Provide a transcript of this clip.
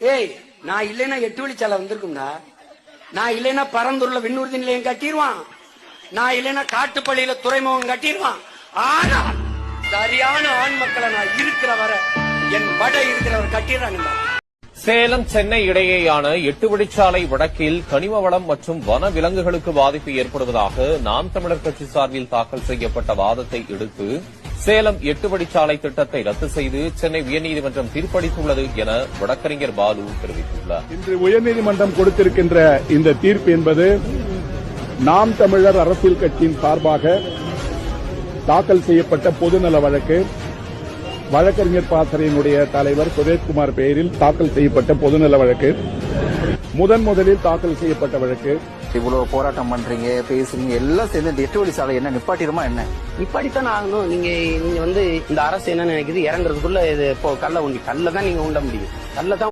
ஏய், நான் இல்லைன்னா 8 வழிச்சாலை வந்திருக்கும்டா. நான் இல்லைன்னா பரந்தூர்ல விண்ணூர்தி நிலையம் கட்டிடுவான். நான் இல்லைன்னா காட்டுப்பள்ளியில துறைமுகம் கட்டிடுவான். ஆனா சரியான ஆண் மக்களை நான் இருக்கிற வர என் படை இருக்கிறவர் கட்டிடுறாங்க. சேலம் சென்னை இடையேயான 8 வழிச்சாலை வழக்கில் கனிம வளம் மற்றும் வன விலங்குகளுக்கு பாதிப்பு ஏற்படுவதாக நாம் தமிழர் கட்சி சார்பில் தாக்கல் செய்யப்பட்ட வாதத்தை எடுத்து சேலம் 8 வழிச்சாலை திட்டத்தை ரத்து செய்து சென்னை உயர்நீதிமன்றம் தீர்ப்பளித்துள்ளது என வழக்கறிஞர் பாலு தெரிவித்துள்ளார். இன்று உயர்நீதிமன்றம் கொடுத்திருக்கின்ற இந்த தீர்ப்பு என்பது நாம் தமிழர் அரசியல் கட்சியின் சார்பாக தாக்கல் செய்யப்பட்ட பொதுநல வழக்கு, வழக்கறிஞர் பாசறையினுடைய தலைவர் சுரேஷ்குமார் பெயரில் தாக்கல் செய்யப்பட்ட பொதுநல வழக்கு, முதலில் தாக்கல் செய்யப்பட்ட வழக்கு. இவ்வளவு போராட்டம் பண்றீங்க, பேசுறீங்க, எல்லாம் சேர்ந்து இந்த 8 வழிச்சாலை என்ன நிப்பாட்டிடுமா என்ன? நிப்பாட்டித்தான் ஆகணும். நீங்க இந்த அரசு என்ன நினைக்குது, இறங்குறதுக்குள்ள இது கல்ல தான் நீங்க உண்ட முடியும். கல்ல தான்